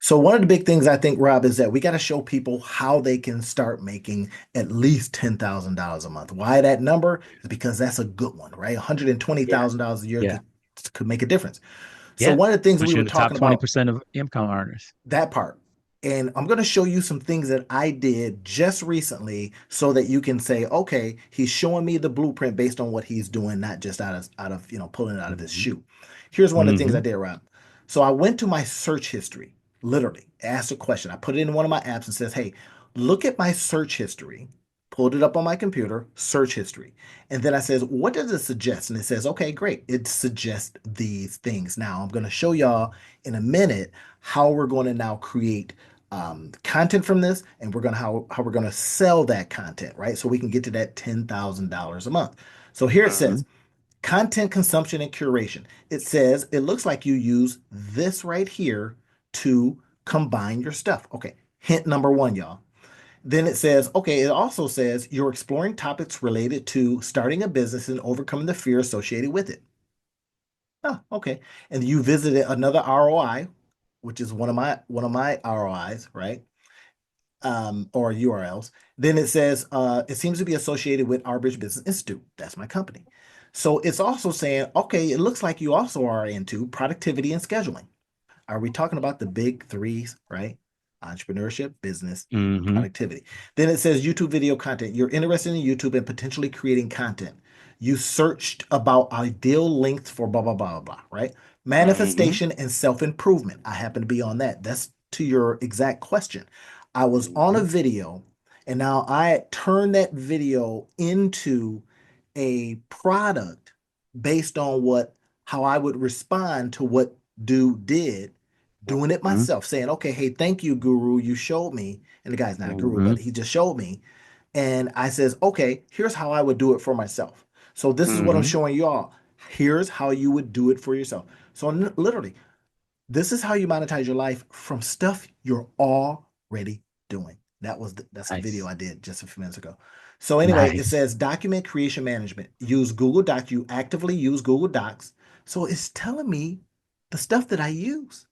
So one of the big things I think, Rob, is that we got to show people how they can start making at least $10,000 a month. Why that number is because that's a good one, right? Yeah. $120,000 a year Yeah. could make a difference. So Yeah. one of the things Put we you were in the top talking about, 20% of income earners. that part. And I'm going to show you some things that I did just recently so that you can say, okay, he's showing me the blueprint based on what he's doing, not just out of pulling it out of his Hmm. shoe. Here's one of the things I Hmm. did, Rob. So I went to my search history, literally, asked a question. I put it in one of my apps and says, hey, look at my search history. Pulled it up on my computer, search history. And then I says, what does it suggest? And it says, okay, great. It suggests these things. Now I'm going to show y'all in a minute how we're going to now create content from this, and we're going to how we're going to sell that content, right? So we can get to that $10,000 a month. So here it Hmm. says content consumption and curation. It says it looks like you use this right here to combine your stuff. Okay, hint number one, y'all. Then it says, okay, it also says you're exploring topics related to starting a business and overcoming the fear associated with it. Oh, okay. And you visited another ROI, which is one of my ROIs, right? Or URLs. Then it says it seems to be associated with Arbridge Business Institute. That's my company. So it's also saying, okay, it looks like you also are into productivity and scheduling. Are we talking about the big threes, right? Entrepreneurship, business, Hmm. productivity. Then it says YouTube video content. You're interested in YouTube and potentially creating content. You searched about ideal lengths for blah, blah, blah, blah, right? Hmm. Manifestation and self improvement. I happen to be on that. That's to your exact question. I was on a Hmm. video and now I turned that video into a product based on how I would respond to what dude did, doing it Hmm. myself, saying, okay, hey, thank you, guru. You showed me. And the guy's not a guru, Hmm. but he just showed me. And I says, okay, here's how I would do it for myself. So this is what I'm Hmm. showing you all. Here's how you would do it for yourself. So literally, this is how you monetize your life from stuff you're already doing. That's a video Nice. I did just a few minutes ago. So anyway, it Nice. says document creation management. Use Google Docs. You actively use Google Docs. So it's telling me the stuff that I use.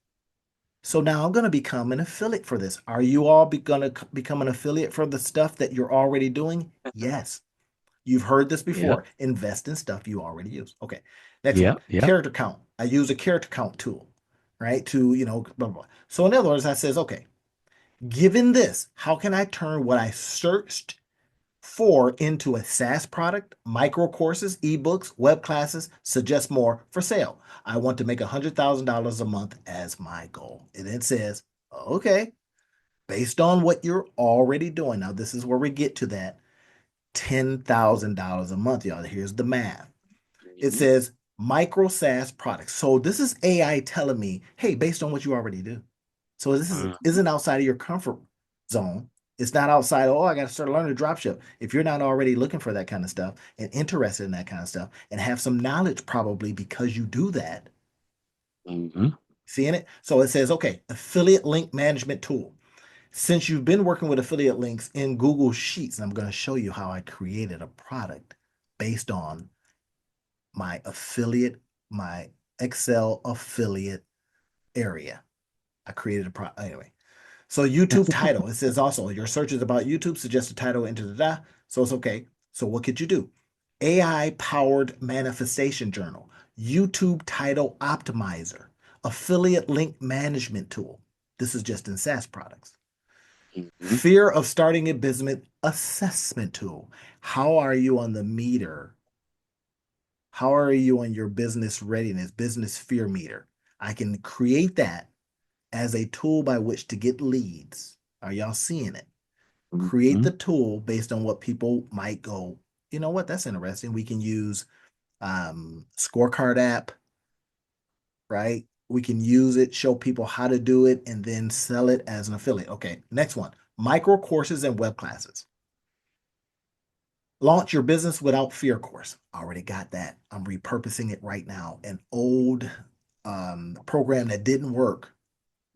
So now I'm going to become an affiliate for this. Are you all going to become an affiliate for the stuff that you're already doing? Yes. You've heard this Yep. before. Invest in stuff you already use. Okay. Next one, Yep. Yep. character count. I use a character count tool, right? To, blah, blah. So in other words, I says, okay, given this, how can I turn what I searched for into a SaaS product, micro courses, ebooks, web classes, suggest more for sale? I want to make $100,000 a month as my goal. And it says, okay, based on what you're already doing. Now, this is where we get to that $10,000 a month, y'all. Here's the math. It Hmm. says micro SaaS products. So this is AI telling me, hey, based on what you already do. So this Hmm. isn't outside of your comfort zone. It's not outside, oh, I got to start learning to drop ship. If you're not already looking for that kind of stuff and interested in that kind of stuff and have some knowledge probably because you do that, Hmm. seeing it? So it says, okay, affiliate link management tool. Since you've been working with affiliate links in Google Sheets, and I'm going to show you how I created a product based on my affiliate, my Excel affiliate area. I created a product anyway. So YouTube title, it says also your search is about YouTube, suggest a title into the da. So it's okay. So what could you do? AI powered manifestation journal, YouTube title optimizer, affiliate link management tool. This is just in SaaS products. Hmm. Fear of starting a business assessment tool. How are you on the meter? How are you on your business readiness, business fear meter? I can create that as a tool by which to get leads. Are y'all seeing it? Create Hmm. the tool based on what people might go, you know what, that's interesting. We can use scorecard app, right? We can use it, show people how to do it, and then sell it as an affiliate. Okay, next one, micro courses and web classes. Launch your business without fear course. Already got that. I'm repurposing it right now. An old program that didn't work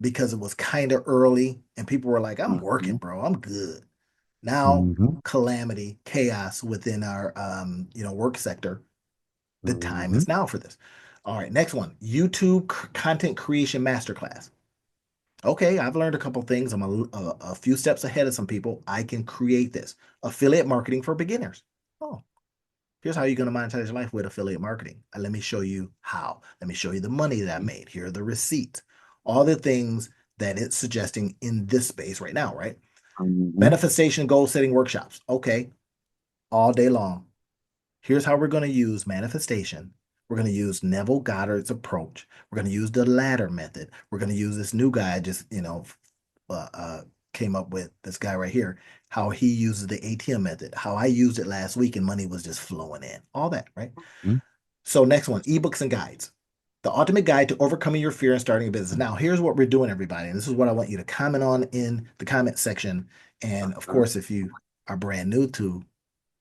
because it was kind of early and people were like, I'm working, Hmm. bro. I'm good. Now, Hmm. calamity, chaos within our work sector. The time Hmm. is now for this. All right, next one. YouTube content creation masterclass. Okay, I've learned a couple things. I'm a few steps ahead of some people. I can create this. Affiliate marketing for beginners. Oh, here's how you're going to monetize your life with affiliate marketing. Let me show you how. Let me show you the money that I Mhm. made. Here are the receipts. All the things that it's suggesting in this space right now, right? Mhm. Manifestation goal setting workshops. Okay, all day long. Here's how we're going to use manifestation. We're going to use Neville Goddard's approach. We're going to use the ladder method. We're going to use this new guy, just, uh, uh, came up with this guy right here, how he uses the ATM method, how I used it last week and money was just flowing in, all that, right? Mhm. So, next one, ebooks and guides. The ultimate guide to overcoming your fear and starting a business. Now, here's what we're doing, everybody. And this is what I want you to comment on in the comment section. And of Uh-huh. course, if you are brand new to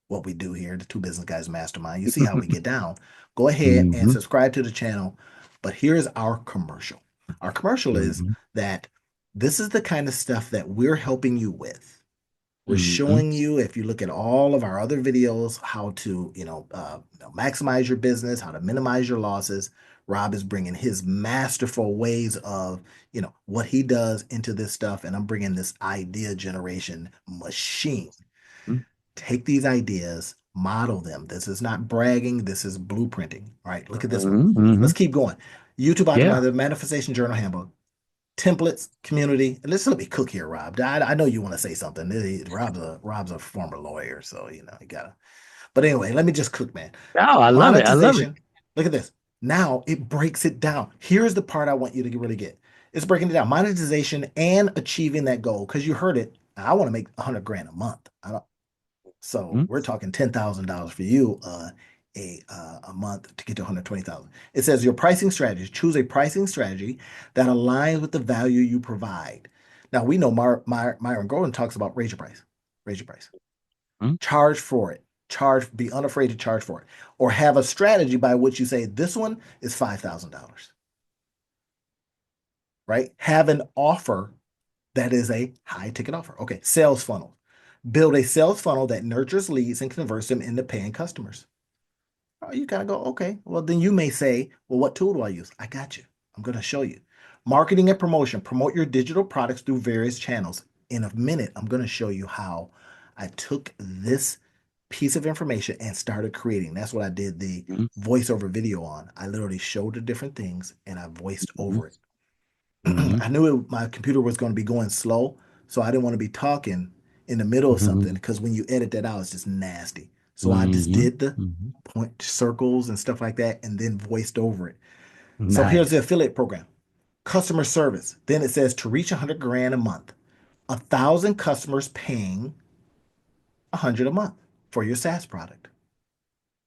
what we do here, the Two Business Guys Mastermind. You see how we get down. Go ahead and Mhm. subscribe to the channel. But here's our commercial. Our commercial is Mhm. that this is the kind of stuff that we're helping you with. We're Mhm. showing you, if you look at all of our other videos, how to, maximize your business, how to minimize your losses. Rob is bringing his masterful ways of, what he does into this stuff, and I'm bringing this idea generation machine. Take these ideas, model them. This is not bragging. This is blueprinting. All right, look at this one. Mhm. Let's Mhm. keep going. YouTube Yeah. Optimizer Manifestation Journal Handbook, templates, community. And let's let me cook here, Rob. I know you want to say something. Rob's a former lawyer, so you gotta. But anyway, let me just cook, man. Oh, I love it. I love it. Monetization. Look at this. Now it breaks it down. Here's the part I want you to really get. It's breaking it down. Monetization and achieving that goal. Because you heard it. I want to make 100 grand a month. I don't. So Mhm. we're talking $10,000 for you a month to get to 120,000. It says your pricing strategy. Choose a pricing strategy that aligns with the value you provide. Now we know Myron Golden talks about raise your price, raise your price, Mhm. charge for it, charge, be unafraid to charge for it, or have a strategy by which you say this one is $5,000, right? Have an offer that is a high ticket offer. Okay, sales funnel. Build a sales funnel that nurtures leads and converts them into paying customers. Oh, you kind of go, okay. Well, then you may say, well, what tool do I use? I got you. I'm going to show you. Marketing and promotion. Promote your digital products through various channels. In a minute, I'm going to show you how I took this piece of information and started creating. That's what I did the Mhm. voiceover video on. I literally showed the different things and I voiced Mhm. over it. Mhm. I knew my computer was going to be going slow, so I didn't want to be talking in the middle of something Mhm. because when you edit that out, it's just nasty. So I just Mhm. did the Mhm. point circles and stuff like that and then voiced over it. So here's the Nice. affiliate program. Customer service. Then it says to reach 100 grand a month, 1,000 customers paying 100 a month for your SaaS product.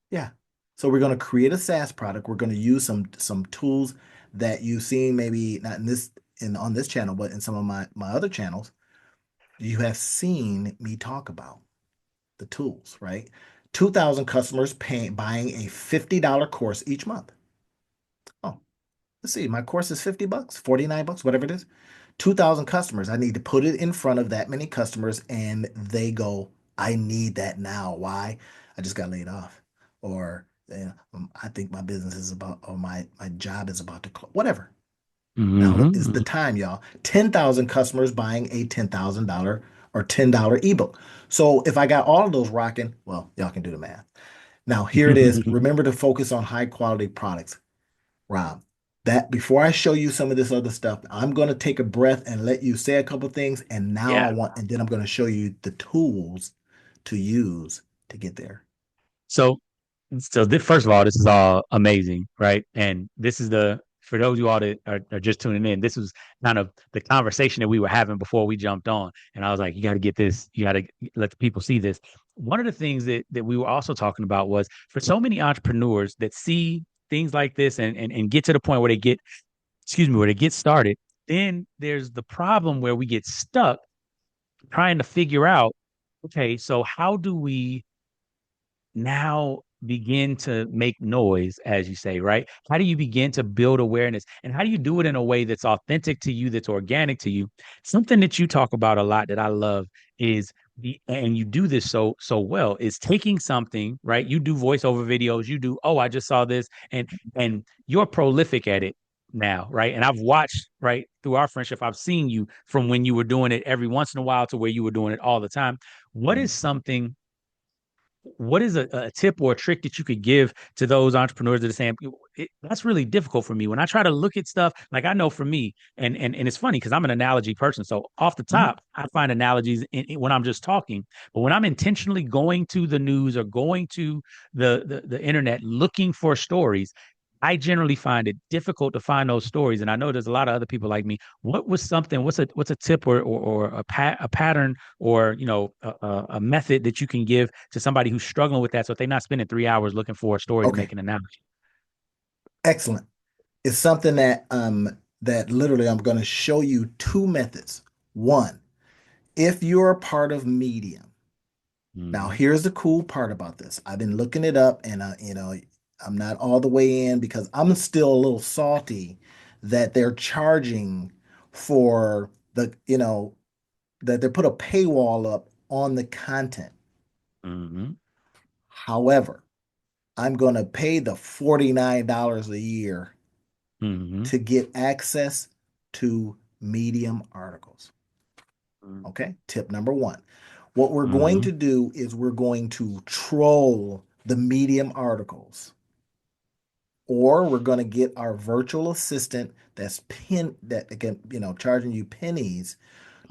Yeah. So we're going to create a SaaS product. We're going to use some tools that you've seen, maybe not in this in on this channel, but in some of my other channels. You have seen me talk about the tools, right? 2,000 customers paying buying a $50 course each month. Oh, let's see. My course is 50 bucks, 49 bucks, whatever it is. 2,000 customers. I need to put it in front of that many customers and they go, I need that now. Why? I just got laid off. Or I think my business is about, or my job is about to close. Whatever. Now is the Mhm. time, y'all. 10,000 customers buying a $10,000 or $10 ebook. So if I got all of those rocking, well, y'all can do the math. Now here it is. Mhm. Remember to focus on high quality products. Rob, that before I show you some of this other stuff, I'm going to take a breath and let you say a couple things. And now Yeah. and then I'm going to show you the tools to use to get there. So, first of all, this is all amazing, right? And this is for those of you all that are just tuning in, this was kind of the conversation that we were having before we jumped on. And I was like, you got to get this, you got to let the people see this. One of the things that we were also talking about was for so many entrepreneurs that see things like this and get to the point where they get, excuse me, where they get started, then there's the problem where we get stuck trying to figure out, okay, so how do we now begin to make noise, as you say, right? How do you begin to build awareness? And how do you do it in a way that's authentic to you, that's organic to you? Something that you talk about a lot that I love is and you do this so well, is taking something, right? You do voiceover videos, you do, oh, I just saw this, and you're prolific at it. now, right? And I've watched, right, through our friendship, I've seen you from when you were doing it every once in a while to where you were doing it all the time. What is something what is a tip or a trick that you could give to those entrepreneurs that are saying that's really difficult for me when I try to look at stuff? Like I know for me, and it's funny because I'm an analogy person, so off the Mhm. top I find analogies when I'm just talking, but when I'm intentionally going to the news or going to the internet looking for stories, I generally find it difficult to find those stories. And I know there's a lot of other people like me. What was something? What's a tip or a pattern or a method that you can give to somebody who's struggling with that, so if they're not spending 3 hours looking for a story to Okay, make an analogy? excellent. It's something that literally I'm going to show you two methods. One, if you're a part of Medium. Now, Mm-hmm. here's the cool part about this. I've been looking it up and I'm not all the way in because I'm still a little salty that they're charging for that they put a paywall up on the content. Mm-hmm. However, I'm going to pay the $49 a year Mm-hmm. to get access to Medium articles. Okay, tip number one. What we're going Mm-hmm. to do is we're going to troll the Medium articles, or we're going to get our virtual assistant that can, charging you pennies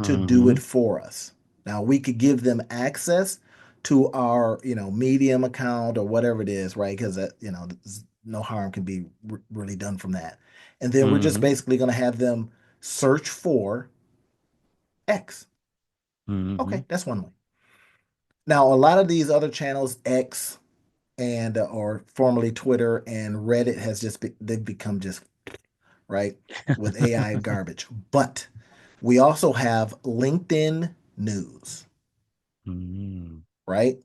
to do Mm-hmm. it for us. Now we could give them access to our, Medium account or whatever it is, right? Because no harm can be really done from that. And then we're just Mm-hmm. basically going to have them search for X. Mm-hmm. Okay, that's one way. Now, a lot of these other channels, X and or formerly Twitter and Reddit they've become just right with AI garbage. But we also have LinkedIn News, Mm-hmm. right?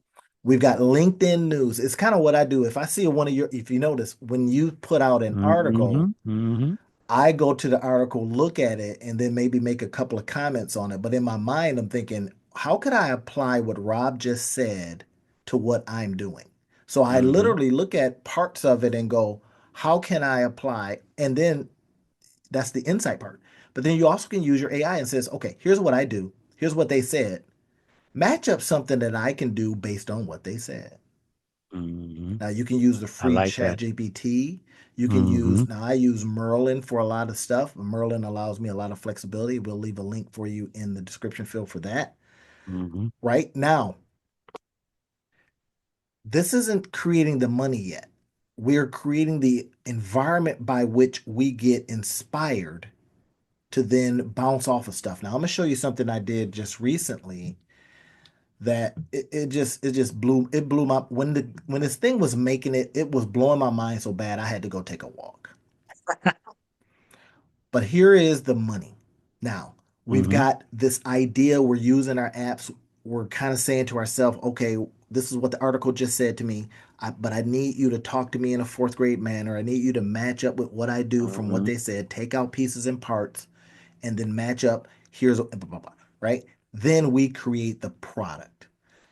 We've got LinkedIn News. It's kind of what I do. If I see if you notice, when you put out an article, Mm-hmm. Mm-hmm. I go to the article, look at it, and then maybe make a couple of comments on it. But in my mind, I'm thinking, how could I apply what Rob just said to what I'm doing? So I Mm-hmm. literally look at parts of it and go, how can I apply? And then that's the insight part. But then you also can use your AI and says, okay, here's what I do. Here's what they said. Match up something that I can do based on what they said. Mm-hmm. Now you can use the I free like chat that. GPT. You can Mm-hmm. use, now I use Merlin for a lot of stuff. Merlin allows me a lot of flexibility. We'll leave a link for you in the description field for that. Mm-hmm. Right now, this isn't creating the money yet. We're creating the environment by which we get inspired to then bounce off of stuff. Now I'm gonna show you something I did just recently that it just blew my when this thing was making it was blowing my mind so bad I had to go take a walk. But here is the money. Now, we've Mm-hmm. got this idea, we're using our apps, we're kind of saying to ourselves, okay, this is what the article just said to me, but I need you to talk to me in a fourth grade manner. I need you to match up with what I do from what Mm-hmm. they said, take out pieces and parts, and then match up. Here's blah, blah, blah, right? Then we create the product.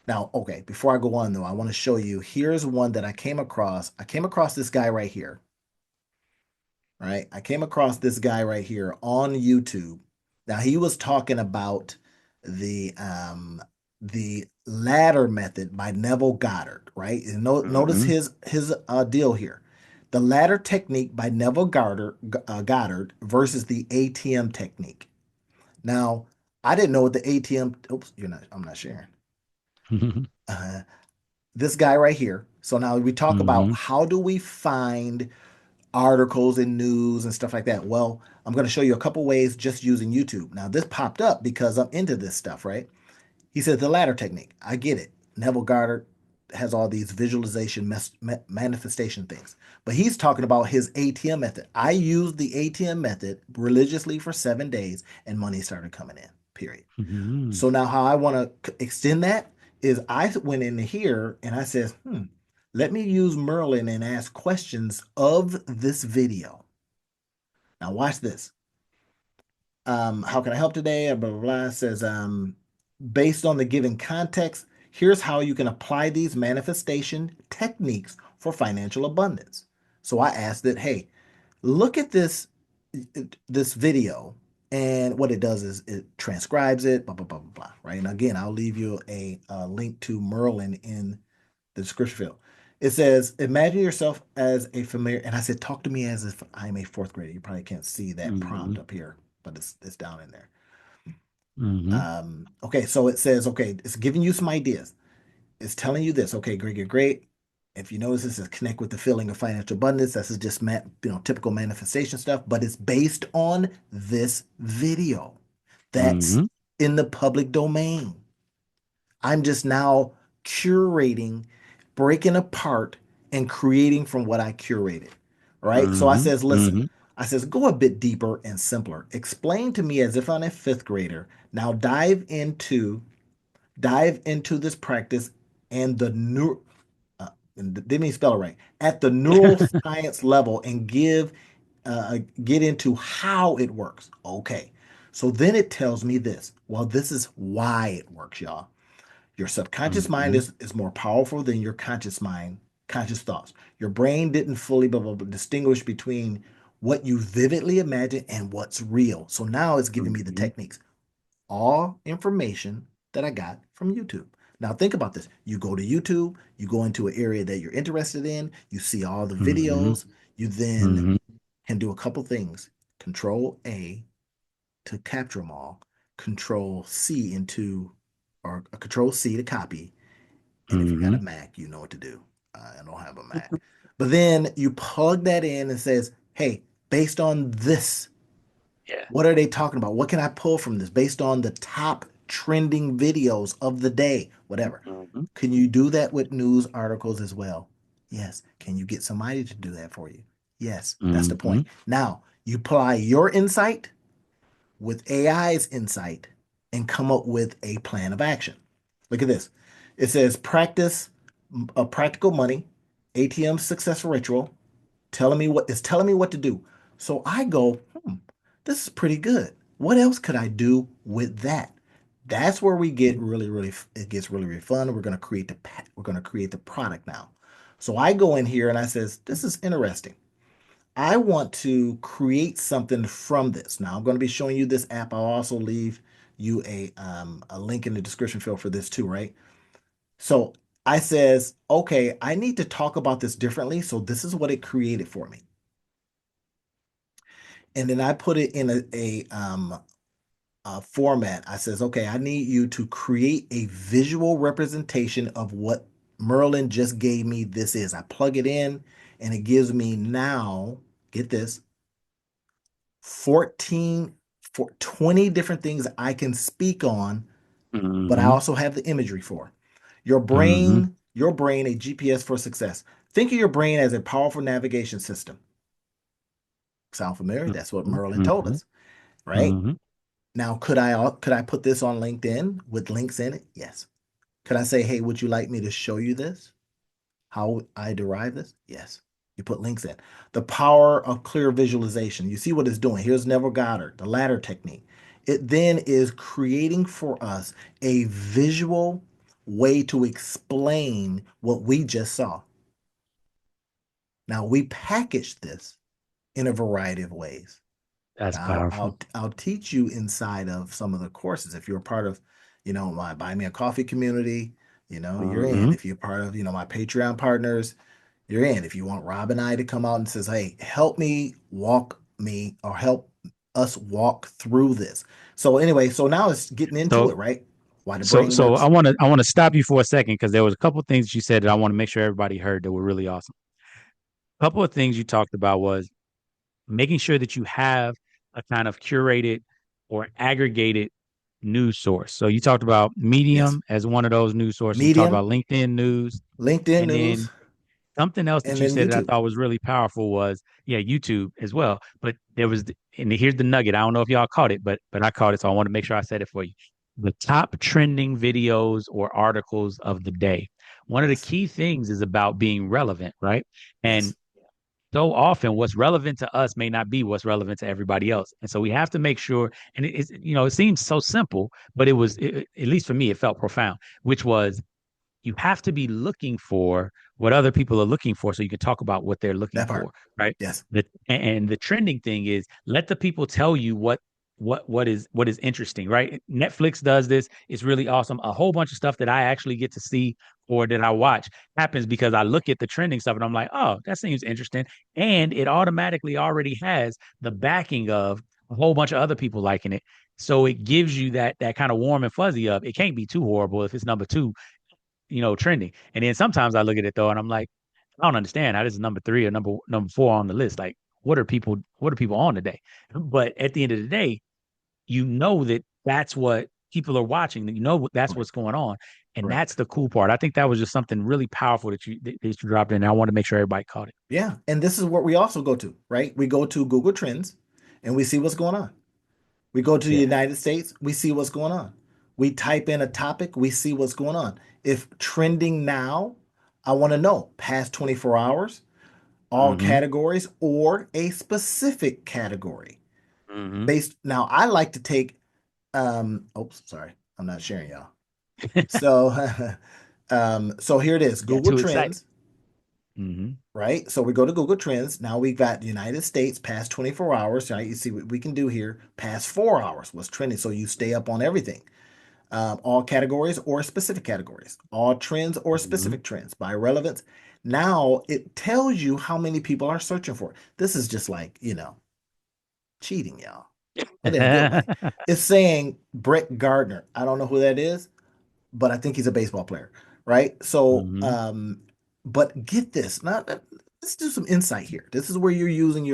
Now, okay, before I go on though, I want to show you. Here's one that I came across. I came across this guy right here, right? I came across this guy right here on YouTube. Now he was talking about the um the ladder method by Neville Goddard, right? And notice Mm-hmm. his deal here. The ladder technique by Neville Goddard versus the ATM technique. Now, I didn't know what the ATM. Oops, I'm not sharing. Uh, this guy right here. So now we talk about Mm-hmm. how do we find articles and news and stuff like that. Well, I'm going to show you a couple ways just using YouTube. Now, this popped up because I'm into this stuff, right? He said the ladder technique. I get it. Neville Goddard has all these visualization manifestation things, but he's talking about his ATM method. I used the ATM method religiously for 7 days and money started coming in, period. Mm-hmm. So now how I want to extend that is I went in here and I said, let me use Merlin and ask questions of this video. Now watch this. How can I help today? Blah, blah, blah. It says, based on the given context, here's how you can apply these manifestation techniques for financial abundance. So I asked it, hey, look at this. this video, and what it does is it transcribes it, blah blah blah blah blah. Right, and again, I'll leave you a link to Merlin in the description field. It says, "Imagine yourself as a familiar," and I said, "Talk to me as if I'm a fourth grader." You probably can't see that prompt Mm-hmm. up here, but it's down in there. Mm-hmm. Okay, so it says, okay, it's giving you some ideas. It's telling you this. Okay, great, great, great. If you notice, this is connect with the feeling of financial abundance. This is just typical manifestation stuff, but it's based on this video that's Mm-hmm. in the public domain. I'm just now curating, breaking apart, and creating from what I curated. All right. So I Mm-hmm. says, listen, Mm-hmm. I says, go a bit deeper and simpler. Explain to me as if I'm a fifth grader. Now dive into this practice and the new and didn't even spell it right at the neuroscience level and get into how it works. Okay. So then it tells me this. Well, this is why it works, y'all. Your subconscious mind Mm-hmm. is more powerful than your conscious mind, conscious thoughts. Your brain didn't fully blah, blah, blah, distinguish between what you vividly imagine and what's real. So now it's giving me the Mm-hmm. techniques, all information that I got from YouTube. Now think about this. You go to YouTube, you go into an area that you're interested in, you see all the Mm-hmm. videos, you then Mm-hmm. can do a couple things. Control A to capture them all, Control C into or Control C to copy, and if you got Mm-hmm. a Mac, you know what to do. I don't have a Mac. But then you plug that in and says, hey, based on this, Yeah. what are they talking about? What can I pull from this based on the top trending videos of the day? Whatever. Mm-hmm. Can you do that with news articles as well? Yes. Can you get somebody to do that for you? Yes. That's the Mm-hmm. point. Now, you apply your insight with AI's insight and come up with a plan of action. Look at this. It says practice a practical money, ATM success ritual, telling me what to do. So I go, this is pretty good. What else could I do with that? That's where we get really, really, it gets really, really fun. We're going to create the product now. So I go in here and I says, this is interesting. I want to create something from this. Now I'm going to be showing you this app. I'll also leave you a link in the description field for this too, right? So I says, okay, I need to talk about this differently. So this is what it created for me. And then I put it in a format. I says, okay, I need you to create a visual representation of what Merlin just gave me. This is. I plug it in and it gives me now, get this, 14 for 20 different things I can speak on, but I Mm-hmm. also have the imagery for. Mm-hmm. Your brain, a GPS for success. Think of your brain as a powerful navigation system. Sound familiar? That's what Merlin told Mm-hmm. us, right? Mm-hmm. Now, could I put this on LinkedIn with links in it? Yes. Could I say, hey, would you like me to show you this? How I derive this? Yes. You put links in. The power of clear visualization. You see what it's doing. Here's Neville Goddard, the ladder technique. It then is creating for us a visual way to explain what we just saw. Now we package this in a variety of ways. That's Now powerful. I'll teach you inside of some of the courses. If you're a part of, my Buy Me a Coffee community, you're in. Mm-hmm. If you're part of, my Patreon partners, you're in. If you want Rob and I to come out and says, hey, help me walk me or help us walk through this. So anyway, so now it's getting into So it, right? Why the so brain so works. I want to stop you for a second because there was a couple of things you said that I want to make sure everybody heard that were really awesome. A couple of things you talked about was making sure that you have a kind of curated or aggregated news source. So you talked about Yes. Medium as one of those news sources. You talked Medium, about LinkedIn news, LinkedIn and news, then something else that and you then said that I YouTube. thought was really powerful was YouTube as well. But there was, and here's the nugget. I don't know if y'all caught it, but I caught it, so I want to make sure I said it for you. The top trending videos or articles of the day. One of the Yes. key things is about being relevant, right? And Yes. so often what's relevant to us may not be what's relevant to everybody else. And so we have to make sure, and it seems so simple, but at least for me, it felt profound, which was you have to be looking for what other people are looking for so you can talk about what they're looking That part. for, right? Yes. And the trending thing is let the people tell you what is interesting, right? Netflix does this. It's really awesome. A whole bunch of stuff that I actually get to see or that I watch happens because I look at the trending stuff and I'm like, oh, that seems interesting. And it automatically already has the backing of a whole bunch of other people liking it. So it gives you that kind of warm and fuzzy of it can't be too horrible if it's number two, trending. And then sometimes I look at it though and I'm like, I don't understand how this is number three or number four on the list. Like, what are people on today? But at the end of the day, that that's what people are watching. That that's Correct. what's going on, and that's Correct. the cool part. I think that was just something really powerful that you dropped in. I want to make sure everybody caught it. Yeah. And this is what we also go to, right? We go to Google Trends and we see what's going on. We go to the Yeah. United States, we see what's going on. We type in a topic, we see what's going on. If trending now, I want to know past 24 hours, all Mm-hmm. categories, or a specific category. Mm-hmm. Based now, I like to take oops, sorry, I'm not sharing y'all. So so here it is, Got Google too excited. Trends, Mm-hmm. right? So we go to Google Trends. Now we've got the United States past 24 hours. Right? You see what we can do here, past 4 hours, what's trending. So you stay up on everything. All categories or specific categories, all trends or Mm-hmm. specific trends by relevance. Now it tells you how many people are searching for it. This is just like, cheating, y'all, but in a good way. It's saying Brett Gardner. I don't know who that is, but I think he's a baseball player, right? So, Mm-hmm. but get this. Let's do some insight here. This is where you're using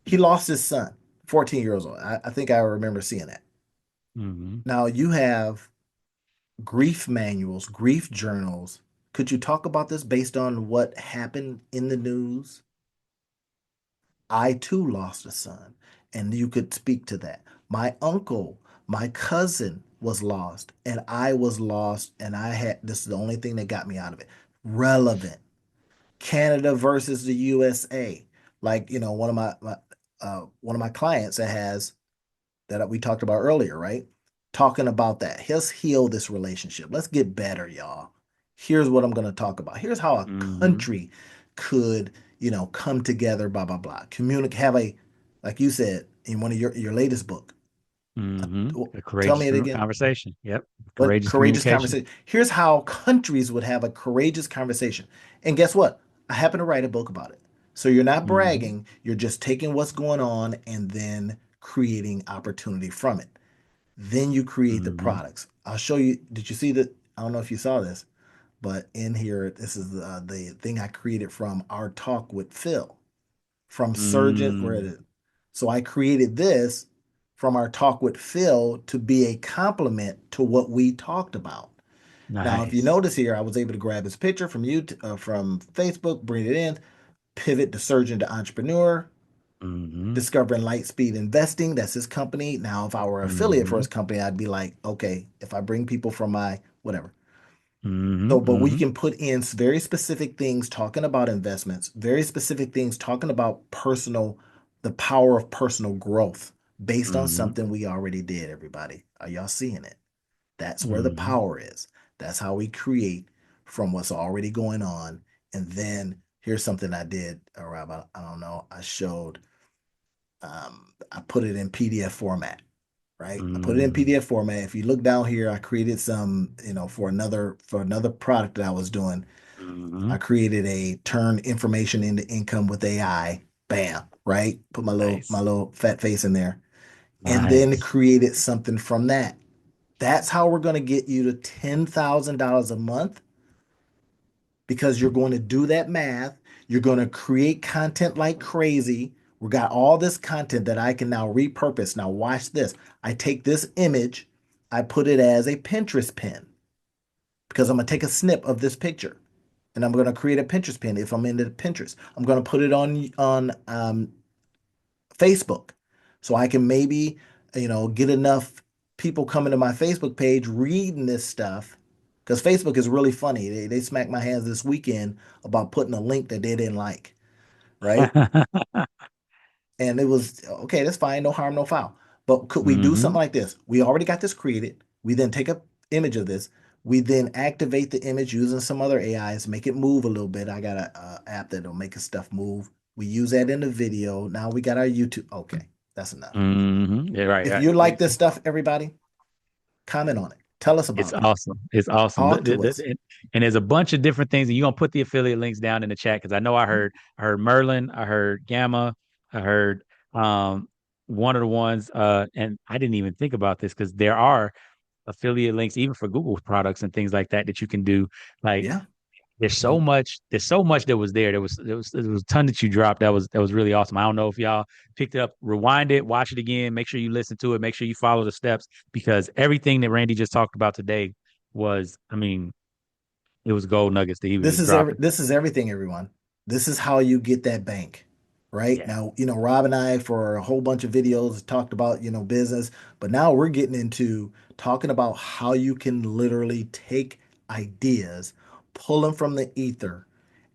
he lost his son, 14 years old. I think I remember seeing that. Mm-hmm. Now you have grief manuals, grief journals. Could you talk about this based on what happened in the news? I too lost a son, and you could speak to that. My uncle, my cousin was lost, and I was lost, and this is the only thing that got me out of it. Relevant. Canada versus the USA. Like, one of my clients that we talked about earlier, right? Talking about that. Let's heal this relationship. Let's get better, y'all. Here's what I'm going to talk about. Here's how a Mm-hmm. country could, come together, blah, blah, blah. Communicate, like you said in one of your latest book. Mm-hmm. A Tell courageous me it again. conversation. Yep. But Courageous courageous communication. conversation. Here's how countries would have a courageous conversation. And guess what? I happen to write a book about it. So you're not Mm-hmm. bragging, you're just taking what's going on and then creating opportunity from it. Then you create the Mm-hmm. products. I'll show you. Did you see that? I don't know if you saw this, but in here, this is the thing I created from our talk with Phil from Surgeon. Where it Mm. is. So I created this from our talk with Phil to be a complement to what we talked about. Now, if you Nice. notice here, I was able to grab his picture from from Facebook, bring it in, pivot the surgeon to entrepreneur, Mm-hmm. discovering Lightspeed Investing. That's his company. Now, if I were affiliate for Mm-hmm. his company, I'd be like, okay, if I bring people from my whatever. Mm-hmm. So, but we Mm-hmm. can put in very specific things talking about investments, very specific things talking about the power of personal growth based on Mm-hmm. something we already did, everybody. Are y'all seeing it? That's where the Mm-hmm. power is. That's how we create from what's already going on. And then here's something I did, or I don't know, I put it in PDF format, right? I put it in Mm-hmm. PDF format. If you look down here, I created some, for another product that I was doing. Mm-hmm. I created a turn information into income with AI. Bam, right? Put my Nice. little fat face in there, and then Nice. created something from that. That's how we're going to get you to $10,000 a month because you're going to do that math. You're going to create content like crazy. We got all this content that I can now repurpose. Now, watch this. I take this image, I put it as a Pinterest pin because I'm going to take a snip of this picture and I'm going to create a Pinterest pin if I'm into Pinterest. I'm going to put it on Facebook so I can maybe, get enough people coming to my Facebook page reading this stuff because Facebook is really funny. They smacked my hands this weekend about putting a link that they didn't like, right? And it was okay, that's fine, no harm, no foul. But could we do Mm-hmm. something like this? We already got this created. We then take a image of this. We then activate the image using some other AIs, make it move a little bit. I got a app that'll make stuff move. We use that in the video. Now we got our YouTube. Okay, that's enough. Yeah, right, If right. you like this stuff, everybody, comment on it. Tell us It's about it. awesome. It's awesome. Talk to us. And there's a bunch of different things, and you're gonna put the affiliate links down in the chat because I know I heard Merlin, I heard Gamma, I heard um one of the ones and I didn't even think about this because there are affiliate links even for Google products and things like that that you can do. Like Yeah. there's so much that was there. There was a ton that you dropped. That was really awesome. I don't know if y'all picked it up, rewind it, watch it again, make sure you listen to it, make sure you follow the steps because everything that Randy just talked about today was, I mean, it was gold nuggets that he was just dropping. This is everything, everyone. This is how you get that bank. Right Yeah. now, Rob and I for a whole bunch of videos talked about, business, but now we're getting into talking about how you can literally take ideas, pull them from the ether,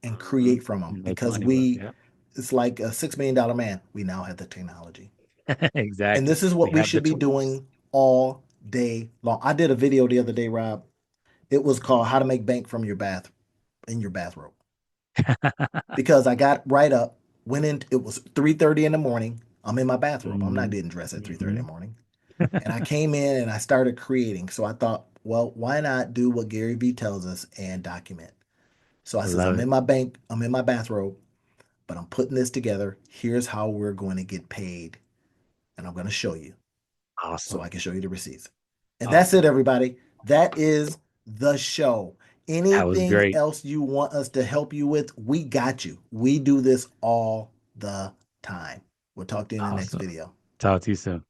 and create from them Make because money with. Yeah. it's like a $6 million man. We now have the technology. And Exactly. this is We what we have the should be tools. doing all day long. I did a video the other day, Rob. It was called How to Make Bank from Your Bath in Your Bathrobe. Because I got right up, went in, it was 3:30 in the morning. I'm in my bathrobe. I'm not Mhm. getting dressed at 3:30 in Mhm. the morning. And I came in and I started creating. So I thought, well, why not do what Gary Vee tells us and document? So I I says, love I'm it. in my bank, I'm in my bathrobe, but I'm putting this together. Here's how we're going to get paid. And I'm going to show you so Awesome. I can show you the receipts. And that's it, Awesome. everybody. That is the show. That was Anything great. else you want us to help you with, we got you. We do this all the time. We'll talk to you in the next Awesome. video. Talk to you soon.